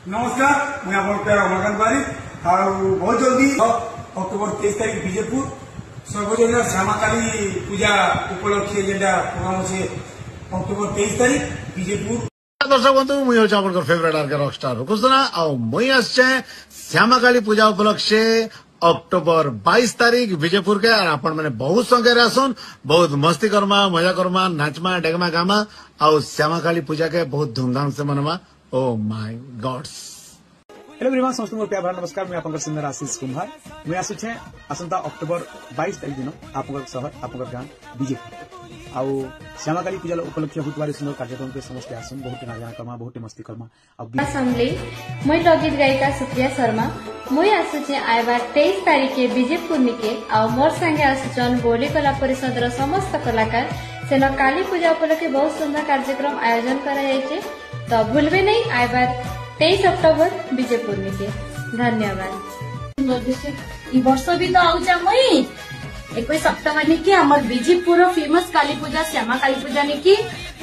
नमस्कार मुझे आप रमाकांत बारिक आ बहुत जल्दी अक्टोबर 23 तारीख विजयपुर सर्वजनीय श्यामाकाली पूजा उपलक्षे जेटा प्रोग्राम से अक्टोबर 23 तारीख विजयपुर दर्शक बंधु मुझे हूँ आपन फेवरेट आर्के रॉकस्टार रुकुसना आ मुई आछे श्यामाकाली पूजा उपलक्षे अक्टोबर 22 तारीख विजयपुर के और आपण मैंने बहुत संख्या रे आसन बहुत मस्ती करमा मजा करमा नाचमा डेगमा गामा आ श्यामाकाली पूजा के बहुत धूमधाम से मनवा। Oh my God's hello everyone समस्त प्यार भरा नमस्कार मैं आपन सिंगर आशीष कुमार मैं आसुछे आसंता अक्टोबर 22 तारीख दिन आपन शहर आपन गांव विजयपुर आउ श्यामाकाली पूजा उपलक्ष्य होतवारे सुंदर कार्यक्रम के समस्त आसन बहुत नाचा करमा बहुत मस्ती करमा असमले मैं लोकगीत गायिका सुप्रिया शर्मा मैं आसुछे आइबार 23 तारीख के विजयपुर निके आ मोर संगे आसुचन बोली कला परिषद रो समस्त कलाकार सेन काली पूजा उपलक्षे बहुत सुंदर कार्यक्रम आयोजन करा जायछे तो भूलबे नहीं आइबार 23 अक्टोबर विजयपुर निके धन्यवाद। वर्ष भी तो आउजा मई 21 अक्टोबर निके हमर विजयपुर फेमस काली पूजा श्यामा काली पूजा निके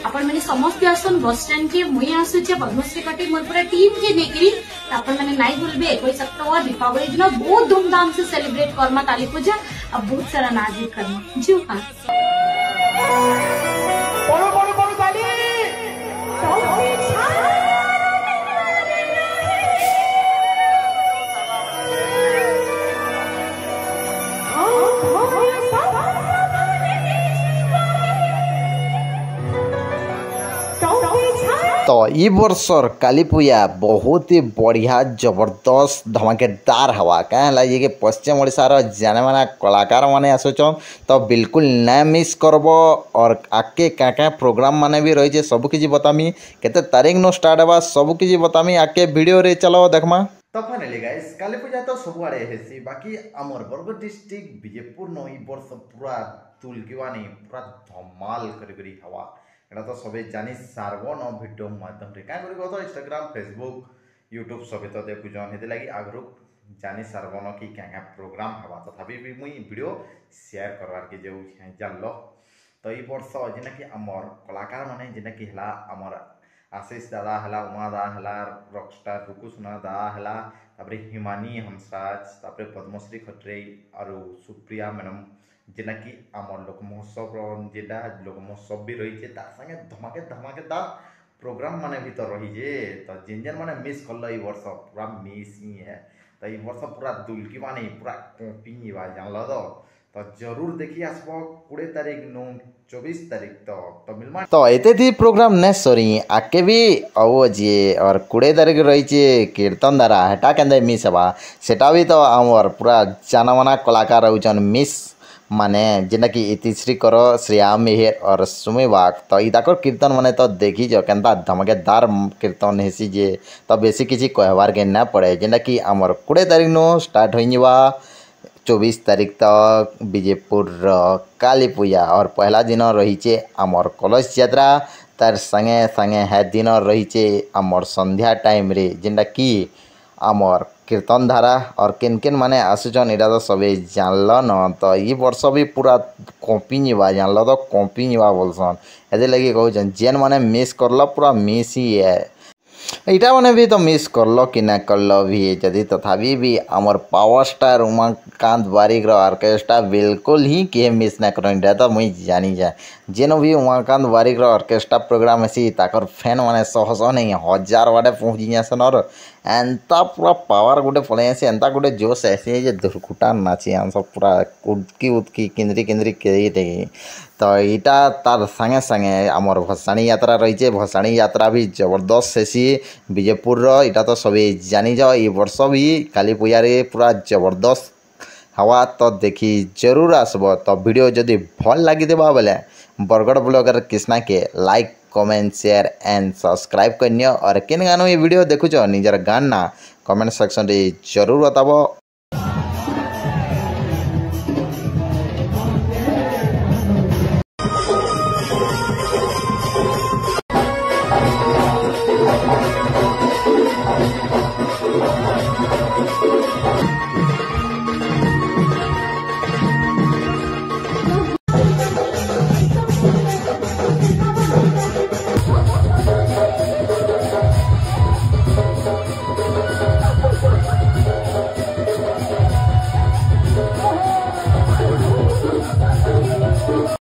आपण माने समस्त आसन बस स्टैंड के मुई आसुचे पद्मश्री कटी मोर पूरा टीम के नेकरी आपण माने नाइ भूलबे 21 अक्टोबर दीपावली दिन बहुत धूमधाम से सेलिब्रेट करमा काली पूजा अब बहुत सारा नाच करमा जी हां तो ई वर्षर काली पूजा बहुत ही बढ़िया जबरदस्त धमाकेदार हवा क्या ये कि पश्चिम ओडिशार जाने माना कलाकार माने आसुचन तो बिल्कुल न मिस करब और आके क्या क्या प्रोग्राम माने भी रही सब किसी बतामी केते तारीख नो स्टार्ट हवा सब किसी बतामी आके वीडियो रे चलो देखमा। तो फाइनली गाइस काली पूजा तो सब आड़े हेसी बाकी आमर बरगढ़ डिस्ट्रिक्ट विजयपुर नो ई वर्ष पूरा तुलकीवानी पूरा धमाल करी हवा एटा तो सबे जानी सार्वन भिडियो माध्यम रे क्या करी तो इंस्टाग्राम फेसबुक यूट्यूब सबे तो देखु जन हेते लगी आगरु जानी सार्वन की क्या क्या प्रोग्राम हवा तथापि भी मुई वीडियो शेयर करवार के जो जानलो तो ई वर्ष जेना कि आमर कलाकार माने जेना कि हला आमर आशीष दादा हला उमा दादा हला रॉकस्टार रुकुसना दादा हला तापरे हिमानी हंसराज तापरे पद्मश्री खत्रे और सुप्रिया मैडम जेना कि आमर लोक महोत्सव जेटा लोक महोत्सव भी रही है तार संगे धमाकेदार प्रोग्राम माने भी तो रही है तो जिन जिन माने मिस कर ई वर्ष पूरा मिस ही है तो ई वर्ष पूरा दुलकी माने पूरा कॉपी जानल तो जरूर देखी आसबो 20 तारीख नु 24 तारीख तो मिलमा तो एते थी प्रोग्राम ने सॉरी आके भी आओ जे और 20 तारीख रही छे कीर्तन धारा हटा केंदे मिस हवा सेटा भी तो आमर पूरा जानमाना कलाकार रहउचन मिस माने जेना कि इतिश्री करो श्रेयाम मेहर और सुमी बाग तो इताकर कीर्तन माने तो देखी जो केनता धमाकेदार कीर्तन हेसी जे तो बेसी किसी कहवार के ना पड़े जेना कि आमर 20 तारीख नो स्टार्ट होइबा 24 तारीख तक विजयपुर काली पूजा और पहला दिन रही छे आमर कलश यात्रा तार संगे संगे है दिन रही छे आमर संध्या टाइम रे जेना कि आमर कीर्तन धारा और किन किन माने आसुचन एटा तो सबे जानल न तो ई वर्ष भी पूरा कॉपी निवा जानल तो कॉपी निवा बोलसन एदे लगी कहउचन जेन माने मिस करल पूरा मिस ही है इटा माने भी तो मिस करल कि ना करल भी जदि तथापि भी आमर पावर स्टार उमाकांत बारिक रो ऑर्केस्ट्रा बिल्कुल ही के मिस ना करन तो मुई जानी जा जेनो भी उमाकांत बारिक रो ऑर्केस्ट्रा प्रोग्राम हेसी ताकर फैन माने सहस नहीं हजार वाटे पहुंची जासन और एंता पूरा पावर गोटे पड़े से एंता गोटे जोश ऐसे जे दुर्कुटा नाची हम सब पूरा उदकी केंद्री के तो इटा तार संगे संगे आमर भसाणी यात्रा रही भसाणी यात्रा भी जबरदस्त हेसी विजयपुर इटा तो सभी जानी जाओ ये वर्ष भी काली पूजा रे पूरा जबरदस्त हवा तो देखी जरूर आसब तो वीडियो जदि भल लगी देबा बोले बरगढ़ ब्लॉगर कृष्णा के like comment share and subscribe करनियो और किन गानो ये वीडियो देखुछ निजर गान ना कमेंट सेक्शन रे जरूर बताबो।